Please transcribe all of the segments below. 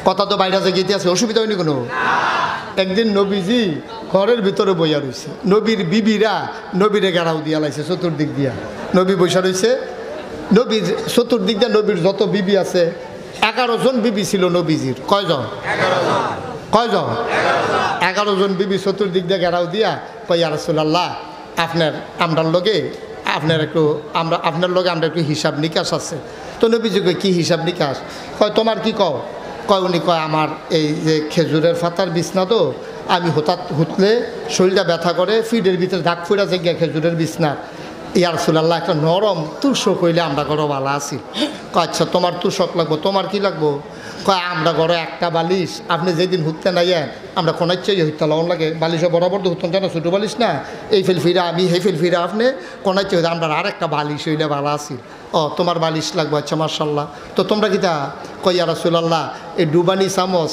কথা তো বাইরে গিয়ে আছে, অসুবিধা হয়নি কোনো। একদিন নবীজি ঘরের ভিতরে বইয়া রয়েছে, নবীর বিবিরা নবীরে গেরাও দিয়া লাইছে চতুর্দিক দিয়া। নবী বৈশা রয়েছে, নবীর চতুর্দিক দিয়ে নবীর যত বিবি আছে 11 জন বিবি ছিল নবীজির। কয়জন? 11 জন বিবি চতুর্দিক দিয়ে গেরাও দিয়া কই, ইয়া রাসূলুল্লাহ, আপনার লগে আপনার একটু হিসাব নিকাশ আছে। তো নবীজি কয়, কি হিসাব নিকাশ? কয়, তোমার কি কও? কয়, উনি কয়, আমার এই যে খেজুরের পাতার বিছনা তো, আমি হুতলে শরীরটা ব্যথা করে, ফিডের ভিতরে দাগ ফুড়া যে গিয়া খেজুরের বিছনা। ইয়া রাসূলুল্লাহ, একটা নরম তুষক হইলে আমরা ঘরে ভালো আছি। কয়, আচ্ছা তোমার তুষক লাগবো, তোমার কি লাগবো? কয়, আমরা ঘরে একটা বালিশ, আপনি যেদিন হুততে নাইয়েন আমরা কোনাইচ্ছাই হইতে লন লাগে, বালিশে বরাবর তো হুতন জানো, ছোটো বালিশ না, এই ফিরা আমি হে ফিরা আপনি কোনাইচ্ছে হইতে, আমরা আর একটা বালিশ হইলে ভালো আছি। ও তোমার বালিশ লাগবো, আচ্ছা মার্শাল্লাহ। তো তোমরা কি তা? কই, ইয়া রাসূলুল্লাহ, এই ডুবানি চামচ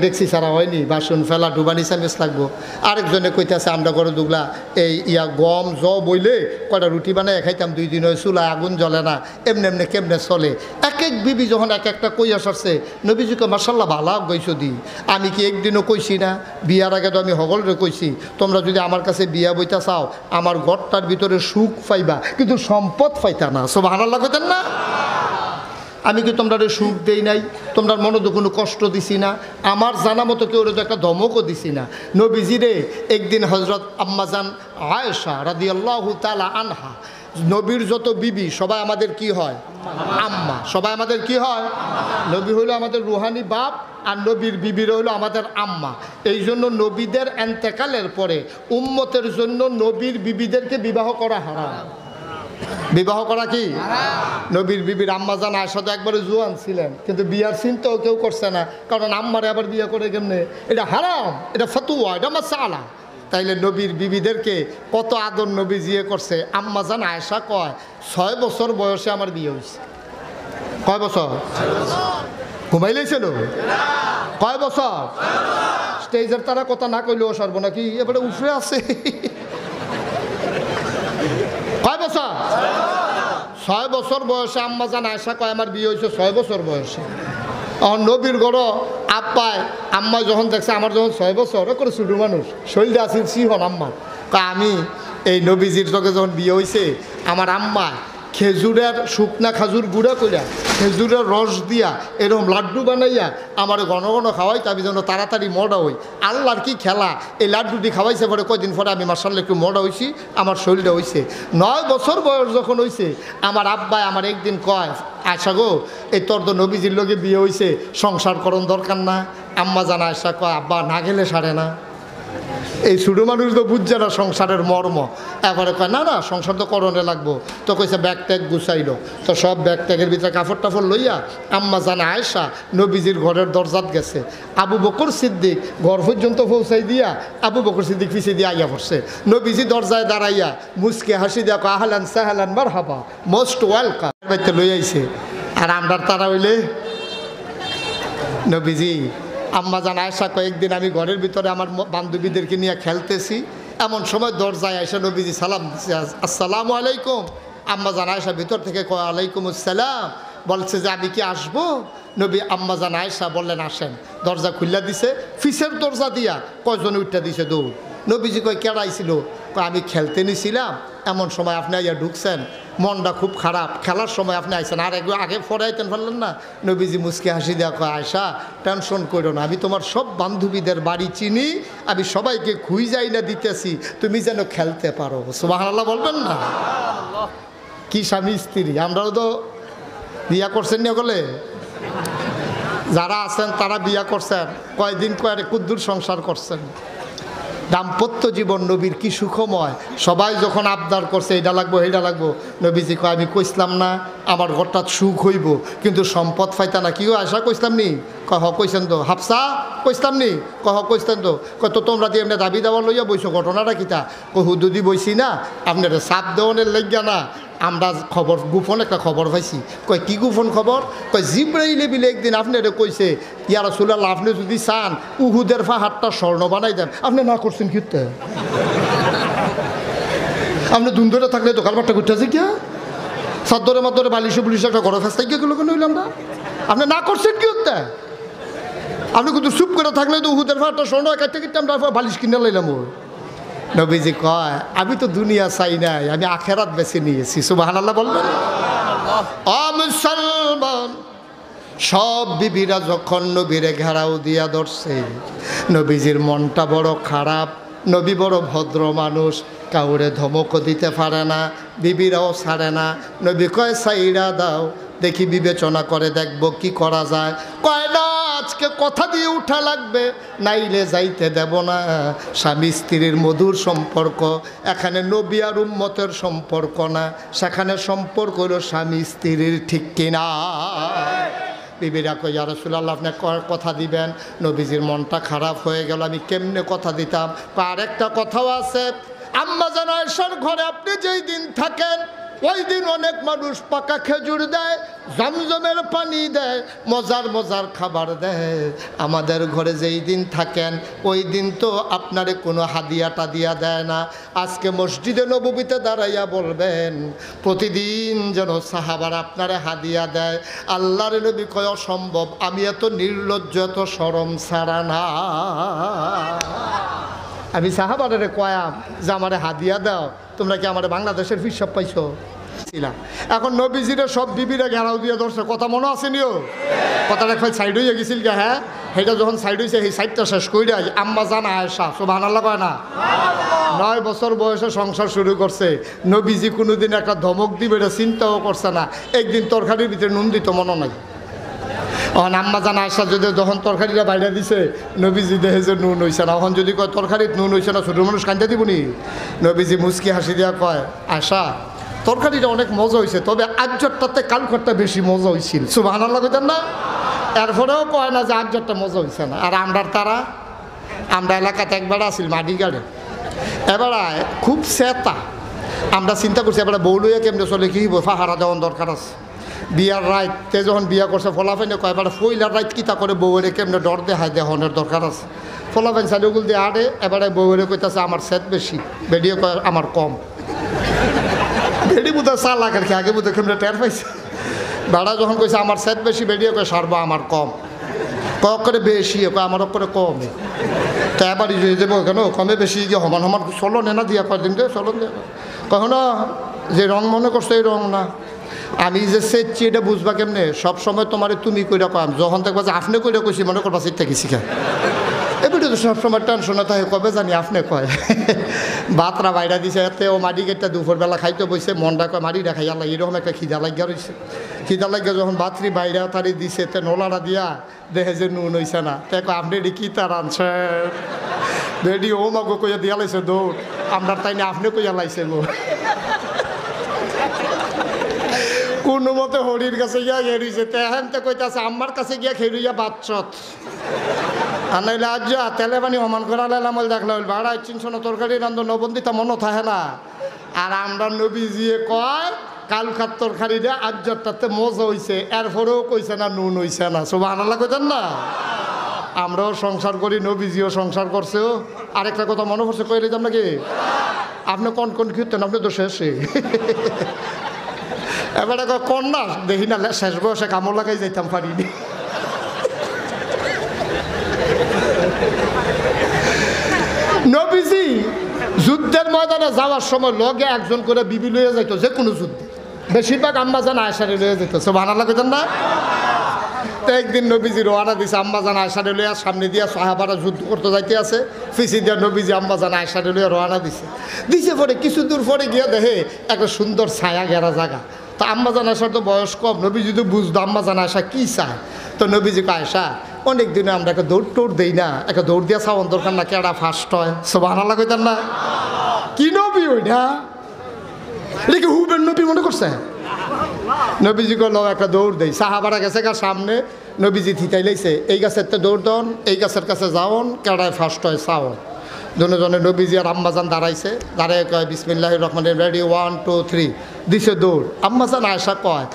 দেখছি সারা হয়নি, বাসন ফেলা ডুবানি চামচ লাগবো। আরেকজনে কইতেছে, আমরা ঘরে দুগলা এই গম বইলে কয়টা রুটি বানাই খাইতাম, 2 দিন হয় চুলায় আগুন জ্বলে না, এমনি কেমনে চলে। এক বিবি যখন এক একটা কইয়া সারছে, নবীজিকে মার্শাল্লাহ ভালো গইছো দি। আমি কি একদিনও কইছি না? বিয়ার আগে তো আমি সকলরে কইছি, তোমরা যদি আমার কাছে বিয়া বইতা চাও, আমার ঘরটার ভিতরে সুখ পাইবা, কিন্তু সম্পদ পাইতা না। সুবহানাল্লাহ কইতেন না? আমি কি তোমরা সুখ দেই নাই? তোমরা মনে তো কোনো কষ্ট দিছি না? আমার জানা মতো কেউ তো একটা ধমকও দিছি না। নবীজিরে একদিন হজরত আম্মাজান আয়েশা রাদিয়াল্লাহু তাআলা আনহা, নবীর যত বিবি সবাই আমাদের কি হয়? আম্মা। সবাই আমাদের কি হয়? নবী হইল আমাদের রুহানি বাপ, আর নবীর বিবির হইল আমাদের আম্মা। এই জন্য নবীদের এন্তেকালের পরে উম্মতের জন্য নবীর বিবিদেরকে বিবাহ করা হারাম। বিবাহ করা কি? নবীর বিবির আম্মাজান আয়েশা তো একবারে জোয়ান ছিলেন, কিন্তু বিয়ার চিন্তাও কেউ করছে না, কারণ আম্মারে আবার বিয়ে করে কেমনে? এটা হারাম, এটা ফতুয়া, এটা মাসআলা। তাইলে নবীর বিবিদেরকে কত আদর নবী জিয়ে করছে। আম্মাজান আয়েশা কয়, 6 বছর বয়সে আমার বিয়ে হয়েছে। কয় বছর? ঘুমাইলেছিল? কয় বছর? স্টেজের তারা কথা না কইলেও সর্ব নাকি এবারে উঠে আছে। কয় বছর? 6 বছর বয়সে আম্মাজান আয়েশা কয় আমার বিয়ে হয়েছে 6 বছর বয়সে। নবীর গড় আব্বায় আম্মা যখন দেখছে আমার যখন 6 বছর করে ছোটো মানুষ, শরীরে আসিল সিহন আম্মা কয়, আমি এই নবীজির চোখে যখন বিয়ে হয়েছে, আমার আম্মা খেজুরের শুকনা খাজুর গুঁড়া কইরা খেজুরের রস দিয়া এরকম লাড্ডু বানাইয়া আমার ঘন ঘন খাওয়াই, আমি যেন তাড়াতাড়ি মডা হই। আল্লাহর কি খেলা, এই লাড্ডুটি খাওয়াইছে পরে কয়দিন পরে আমি মার্শাল্লাহ একটু মডা হয়েছি, আমার শরীরটা হয়েছে। 9 বছর বয়স যখন হয়েছে, আমার আব্বাই আমার একদিন কয়, আয়শা গো, এই তোর তো নবীজির লোকে বিয়ে হয়েছে, সংসার করণ দরকার না? আম্মা জান আয়শা কয়, আব্বা না গেলে সারে না। এই ছোটো মানুষ তো বুঝছে না সংসারের মর্ম। এবারে কয়, না সংসার তো করণে লাগবো। তো কইছে ব্যাগ ট্যাগ গুছাইল। তো সব ব্যাগ ট্যাগের ভিতরে কাপড় টাফড় লইয়া আম্মা জান আয়েশা নবীজির ঘরের দরজাত গেছে। আবু বকর সিদ্দিক ঘর পর্যন্ত পৌঁছাই দিয়া আবু বকর সিদ্দিক পিছিয়ে দিয়ে আইয়া পড়ছে। নবীজি দরজায় দাঁড়াইয়া মুসকে হাসি দিয়া কয়, আহলান সাহলান মারহাবা, মোস্ট ওয়েলকাম। বাইতে লই আইছে। আর আমরা তারা হইলে নবীজি আম্মা জান আয়েশা কয়েকদিন আমি ঘরের ভিতরে আমার বান্ধবীদেরকে নিয়ে খেলতেছি, এমন সময় দরজায় আয়েশা নবীজি সালাম দিচ্ছে, আসসালামু আলাইকুম। আম্মা জান আয়েশা ভিতর থেকে কয়, আলাইকুম আসসালাম। বলছে যে আমি কি আসবো? নবী আম্মা জান আয়েশা বললেন আসেন। দরজা খুললা দিছে, ফিসের দরজা দিয়া কয়জনে উঠটা দিছে দৌড়। নবীজি কয়, কেডাইছিল? কয়, আমি খেলতে নিছিলাম, এমন সময় আপনি আইয়া ঢুকছেন, মনটা খুব খারাপ, খেলার সময় আপনি আইছেন, আর একটু আগে ফরাইতেন পারলেন না? নবীজি মুসকে হাসি দেওয়া কয়, আয়েশা টেনশন করো না, আমি তোমার সব বান্ধবীদের বাড়ি চিনি, আমি সবাইকে খুঁজাই না দিতেছি, তুমি যেন খেলতে পারো। সুবহানাল্লাহ বলবেন না? কি স্বামী স্ত্রী! আমরাও তো বিয়া করছেন না বলে, যারা আছেন তারা বিয়া করছেন, কয়দিন কয়েক কুদ্দুর সংসার করছেন। দাম্পত্য জীবন নবীর কি সুখময়। সবাই যখন আবদার করছে এটা লাগবো এটা লাগবো, নবীজি কয়, আমি কইসলাম না আমার ঘরটা সুখ হইব, কিন্তু সম্পদ পাইতা না। কি আশা কইসলাম নি? কয় হ কইছেন তো। হাফসা কইসলাম নি? কয় হ কইসতেন তো। কয় তো তোমরা দিয়ে এমনি দাবি দাবা লইয়া বইছো, ঘটনাটা কিতা? কয় হুদুদি বইছি না, আপনার চাপ দেওয়ানের লাগিয়া না, আমরা খবর গোপন একটা খবর পাইছি। কয় কি গোপন খবর? কয় জিব্রাইল বিলে একদিন আপনারে কইছে, ইয়া রাসূলুল্লাহ আপনি যদি চান উহুদের পাহাড়টা স্বর্ণ বানাই দেন। আপনি না করছেন কিতে? আপনি দুন্দরে থাকলে তো কারবারটা করতে আছে কিয়া? সাদ্দরে মাদ্দরে বালিশে পুলিশ একটা ঘর ফেস্তাই গিয়ে গেল কেন হইলাম না? আপনি না করছেন কি হতে? আপনি কিন্তু চুপ করে থাকলে তো উহুদের ফাটা শোনো একটা কিন্তু আমরা বালিশ কিনে লাইলাম। নবীজি কয় আমি তো দুনিয়া চাই নাই, আমি আখেরাত বেছে নিয়েছি। সুবহানাল্লাহ বলবেন। মুসলমান সব বিবিরা যখন নবীরে ঘেরাও দিয়া ধরছে, নবীজির মনটা বড় খারাপ। নবী বড় ভদ্র মানুষ, কাউরে ধমকও দিতে পারে না, বিবিরাও ছাড়ে না। নবী কয় সাইরা দাও, দেখি বিবেচনা করে দেখব কি করা যায়। কয় না, আজকে কথা দিয়ে উঠা লাগবে, নাইলে যাইতে দেব না। স্বামী স্ত্রীর মধুর সম্পর্ক, এখানে নবী আর উম্মতের সম্পর্ক না, সেখানে সম্পর্ক হলো স্বামী স্ত্রীর, ঠিক কিনা? বিবিরা কই ইয়া রাসূলুল্লাহ আপনি কথা দিবেন। নবীজির মনটা খারাপ হয়ে গেল, আমি কেমনে কথা দিতাম। আর একটা কথাও আছে, আম্মা জান আয়েশার ঘরে আপনি যেই দিন থাকেন ওই দিন অনেক মানুষ পাকা খেজুর দেয়, জমজমের পানি দেয়, মজার মজার খাবার দেয়। আমাদের ঘরে যেই দিন থাকেন ওই দিন তো আপনারে কোনো হাদিয়া টাদিয়া দেয় না। আজকে মসজিদে নববীতে দাঁড়াইয়া বলবেন প্রতিদিন যেন সাহাবারা আপনারে হাদিয়া দেয়। আল্লাহর নবী কয় অসম্ভব, আমি এত নির্লজ্জ, এত শরম ছাড়া না। আমি সাহাবারে কয়াম যে আমারে হাদিয়া দাও, তোমরা কি আমার বাংলাদেশের হিসাব পাইছো? এখন নবীজিরে সব বিবিরা ঘেরাও দিয়ে ধরছে, কথা মনে আসেনিও? কথাটা খাই সাইড হয়ে গেছিল গে। হ্যাঁ, সেটা যখন সাইড হয়েছে সেই সাইডটা শেষ করে আম্মা জান আয়েশা, সুবহানাল্লাহ কয় না? 9 বছর বয়সে সংসার শুরু করছে। নবীজি কোনোদিন একটা ধমক দিবে এটা চিন্তাও করছে না। একদিন তরকারির ভিতরে নুন দিত মনে নাই। এখন আম্মা জান আয়েশা যদি যখন তরকারিটা বাইরে দিছে, নবীজি দেখে যে নুন হয়েছে না। এখন যদি কয় তরকারিত নুন হয়েছে না, ছোটো মানুষ কান্দা দিবনি? নবীজি মুচকি হাসি দিয়া কয় আয়েশা তরকারিটা অনেক মজা হয়েছে, তবে আজটাতে কালকরটা বেশি মজা হয়েছিল। সুবহানাল্লাহ কইতেন না? এরপরেও কয় না যে আজটা মজা হয়েছে না। আর আমরা এলাকাতে একবার আসিল মাটি গাড়ে, এবার খুব চেতা। আমরা চিন্তা করছি এবার বউ লইয়া কেমনে চলে, কি ফাহারা দেওয়ার দরকার আছে। বিয়ার রাইত তে যখন বিয়া করছে ফলাফাইনে কয় এবার ফইলার রাইত কিতা করে বউরে কেমনে ডর দেখায় দেহনের দরকার আছে। ফলাফাইন সাইডগুল দিয়ে আড়ে, এবারে বউরে কইতাছে আমার সেট বেশি, বেডিও কয় আমার কম। বেডি বুধ চালাক আর কি, আগে বুধ কেমনে টের পাইছে। বেড়া যখন কইছে আমার সেট বেশি, বেডিও কয় সারবা আমার কম। কক করে বেশি, আমার করে কম। তো এবারই যাবো কেন কমে বেশি গিয়ে সমান সমান চলো নেনা দিয়া কয়দিন দে চলন দিয়ে কখনো যে রং মনে করছে এই রং না। আমি যে সেচ্ছি এটা বুঝবা কেমনে? সবসময় তোমার তুমি কইরা কম, যখন দেখবা যে আপনি কইরা কইছি মনে করবা সেটা কি শিখা। এবারে তো সবসময় টেনশনে থাকে কবে জানি আপনি কয়। ভাতরা বাইরা দিছে এতে ও মাটি কেটটা দুপুরবেলা খাইতে বসে মনটা কয় মাটিটা খাই আল্লাহ এরকম একটা খিদা লাগিয়া রয়েছে। খিদা লাগিয়া যখন ভাতরি বাইরা তারি দিছে তে নোলাটা দিয়া দেখে যে নুন হইছে না। দেখো আপনি এটি কি তার আনছেন? বেডি ও মাগো কইয়া দিয়া লাইছে দৌড়, আমরা তাই না আপনি কইয়া লাইছে গো। কোনো মতে হরির কাছে গিয়া খেয়েছে, তেহেন তো কইতাছে আমার কাছে গিয়া খেয়ে বাচ্চত। আর নাইলে আজ যা তেলে পানি সমান করা লাইলাম দেখলাম ভাড়া 300 তরকারি রান্ধো নবন্দিতা মনে থাকে না। আর আমরা নবীজিয়ে কয় কালকার তরকারি দিয়ে আজ্জারটাতে মজা হইছে, এরপরেও কইছে না নুন হইছে না। সুবহানাল্লাহ কইতেন না? আমরাও সংসার করি, নবীজিও সংসার করছেও। আরেকটা কথা মনে পড়ছে কইলে যাম নাকি? আপনি কোন কীর্তেন, আপনি তো শেষে। এবারে কোন না দেখি না শেষ বয়সে কামড় লাগাই যাইতাম পারিনি। নবীজি যুদ্ধের ময়দানে যাওয়ার সময় লগে একজন করে বিবি লইয়া যাইতো, যে কোনো যুদ্ধে বেশিরভাগ আম্মা জান আয়েশারে লইয়া যেত। সুবহানাল্লাহ কইতেন না? তো একদিন নবীজি রওনা দিছে, আম্মা জান আয়েশারে লইয়া সামনে দিয়া সাহাবারা যুদ্ধ করতে যাইতে আছে, পিছি দিয়া নবীজি আম্মা জান আয়েশারে লইয়া রওনা দিছে পরে কিছু দূর পরে গিয়া দেখে একটা সুন্দর ছায়া ঘেরা জায়গা। তা আম্মা জান আয়েশার তো বয়স কম, নবীজি তো বুঝতো আম্মা জান আয়েশা কী চায়। তো নবীজি আয়েশা অনেক দিনে আমরা একটা দৌড় টোড় দেই না, একটা দৌড় দিয়া চাওয়ান দরকার না, কেডা ফার্স্ট হয়। সুবহানাল্লাহ কইতেন না? কি নবী ওইটা? এটা কি হুবের নবী মনে করছে? নবীজি কল একটা দৌড় দেই, সাহাবারা গেছে গা সামনে, নবীজি থিতাই লাইছে এই গাছের তো দৌড় দন, এই গাছের কাছে যাওন, কেডায় ফার্স্ট হয় চাওন। দুজনে নবীজি আর আম্মাজান দাঁড়াইছে, দাঁড়ায় কয় বিসমিল্লাহির রহমানির রেডি 1 2 3 দিছে দৌড়। আম্মাজান আয়েশা কয়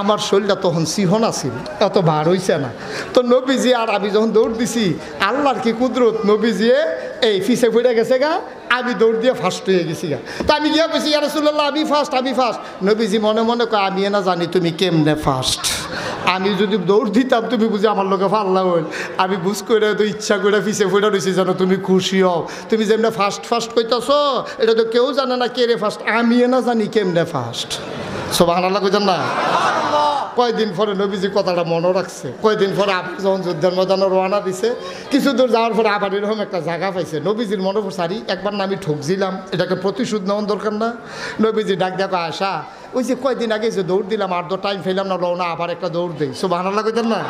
আমার শরীরটা তখন সিহন আছিল, এত ভার হইছে না। তো নবীজি আর আমি যখন দৌড় দিছি, আল্লাহর কি কুদরত, নবীজি এই ফিসে ফুটে গেছে গা, আমি দৌড় দিয়ে ফার্স্ট হয়ে গেছি গা। তো আমি গিয়া কইছি ইয়া রাসূলুল্লাহ আমি ফার্স্ট। নবীজি মনে মনে কয় আমি না জানি তুমি কেমনে ফার্স্ট। আমি যদি দৌড় দিতাম তুমি বুঝি আমার লোকে ফাল্লা হইল, আমি বুঝ করে তো ইচ্ছা করে পিছিয়ে ফুটা রয়েছি যেন তুমি খুশি হও। তুমি যেমনি ফার্স্ট ফার্স্ট কইতাছ এটা তো কেউ জানে না কে রে ফার্স্ট, আমি না জানি কেমনে ফার্স্ট। সুবহানাল্লাহ কইতেন না? কয়দিন পরে নবীজি কথাটা মনে রাখছে। কয়দিন পরে আবার যখন যুদ্ধের ময়দানে রওনা দিছে, কিছু দূর যাওয়ার পরে আবার এরকম একটা জায়গা পাইছে। নবীজির মনে পড়ছে আরে একবার না আমি ঠকছিলাম, এটাকে প্রতিশোধ নেওয়ার দরকার না? নবীজি ডাক দেখো আশা, ওই যে কয়দিন আগে যে দৌড় দিলাম আর তো টাইম ফেলাম না, রওনা আবার একটা দৌড় দেই। সুবহানাল্লাহ কইতেন না?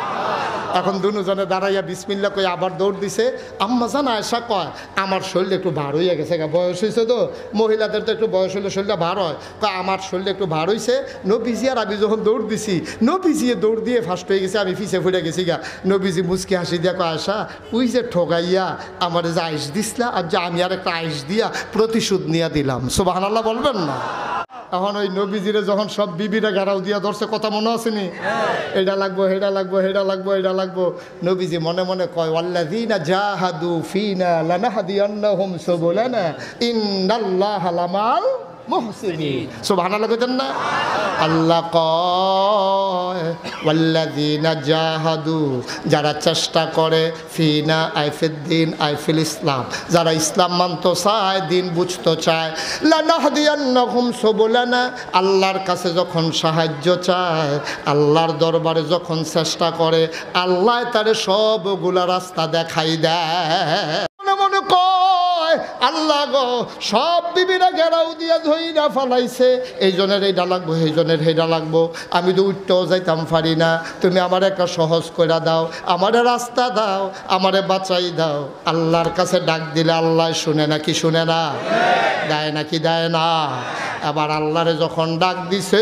এখন দুজনে দাঁড়াইয়া বিসমিল্লাহ কই আবার দৌড় দিছে। আম্মা জান আয়সা কয় আমার শরীরটা একটু ভার হইয়া গেছে, বয়স হয়েছে তো, মহিলাদের তো একটু বয়স হলে শরীরটা ভার হয়। কয় আমার শরীরটা একটু ভার হয়েছে, নবীজি আর আমি যখন দৌড় দিছি, নবীজি দৌড় দিয়ে ফার্স্ট হয়ে গেছে, আমি পিছিয়ে ফুটে গেছি গা। নবীজি মুচকি হাসি দিয়া কয় আয়সা ওই যে ঠগাইয়া আমার যে আইস দিসলা, আর যে আমি আর একটা আইস দিয়া প্রতিশোধ নিয়ে দিলাম। সুবহানাল্লাহ বলবেন না? এখন ওই নবীজিরে যখন সব বিবিরা ঘেরাও দিয়া ধরছে, কথা মনে আসেনি? এটা লাগবো, হেডা লাগবো, হেডা লাগবো, এটা লাগবো। নবীজি মনে মনে কয় ওয়াল্লাযীনা জাহাদু ফিনা লানাহদিয়ান্নাহুম সুবুলানা ইন্নাল্লাহা লামাল মুহসিনিন। সুবহানাল্লাহ কইতেন না? আল্লাহ কয় ওয়াল্লাযীনা জাহাদু, যারা চেষ্টা করে, ফিনা আইফিদ্দিন আইফিল ইসলাম, যারা ইসলাম মানতে চায়, দিন বুঝতে চায়, লানাহদিয়ান্নাহুম সুবুলানা, আল্লাহর কাছে যখন সাহায্য চায়, আল্লাহর দরবারে যখন চেষ্টা করে, আল্লাহ তারে সবগুলা রাস্তা দেখাই দেয়। মনে মনে কয় আল্লাহ গো সব বিবিরা ঘেরাও দিয়া ধইরা ফালাইছে, এই জনের এইটা লাগবো, এই জনের সেইটা লাগবো, আমি তো উঠতেও যাইতাম পারি না, তুমি আমার একটা সহজ করে দাও, আমারে রাস্তা দাও, আমারে বাঁচাই দাও। আল্লাহর কাছে ডাক দিলে আল্লাহ শুনে নাকি শুনে না? দেয় নাকি দেয় না? আবার আল্লাহরে যখন ডাক দিছে,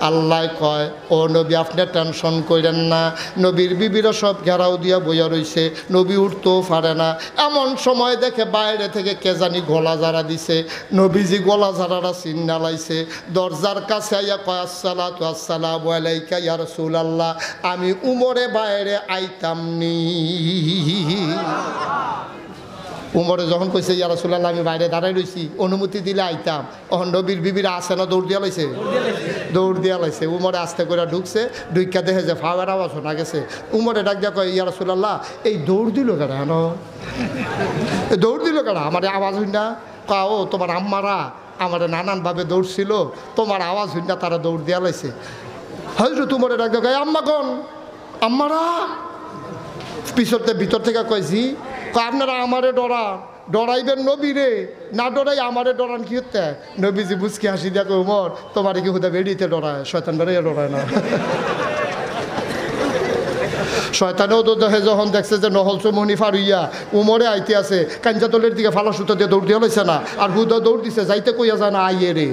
আল্লাহ কয় ও নবী আপনি টেনশন করেন না, নবীর বিবিরা সব ঘেরাও দিয়া বইয়া রইছে, নবী উঠতেও পারে না। এমন সময় দেখে বাইরে থেকে কে জানি গলা জারা দিছে, নবীজি গলা জারাটা চিন্না লাইছে, দরজার কাছে আইয়া কয় আসসালাতু আসসালামু আলাইকা ইয়া রাসূলুল্লাহ, আমি উমরে বাইরে আইতাম নি। উমরে যখন কইছে ইয়া রাসূলুল্লাহ আমি বাইরে দাঁড়াই রইছি, অনুমতি দিলে আইতাম, তখন নবীর বিবিরা আসে না, দৌড় দিয়া লাইছে, দৌড় দিয়া লাইছে। উমরে আস্তে করে ঢুকছে, ঢুইকা দেখে যে ফাওয়ার আওয়াজ শোনা গেছে। উমরে ডাক দিয়া কয় ইয়া রাসূলুল্লাহ এই দৌড় দিল কেন? হেন দৌড় দিল কেন? আমার আওয়াজ হই না? ও তোমার আম্মারা আমার নানানভাবে দৌড়ছিল, তোমার আওয়াজ হই না, তারা দৌড় দিয়া লাইছে। হয়তো উমরে ডাক দিয়া কয় আম্মা কোন? আম্মারা পিছতে ভিতর থেকে কয়েছি, আপনারা আমারে ডরাইবেন নবীরে, না ডরাই আমারে ডরান কি হতে? নবীজি বুঝকি হাসি দেখো উমর তোমার কি হুদা বেড়িতে ডরায়, শয়তান বেড়াইয়া ডরায় না। শয়তানেও তো দেখে যখন দেখছে যে নহল চমনি ফারুইয়া উমরে আইতে আছে, কাঞ্জাতলের দিকে ফালা সুতো দিয়ে দৌড় দিয়ে লাইছে না, আর হুদা দৌড় দিছে, যাইতে কইয়া যায় না আইয়ে রে।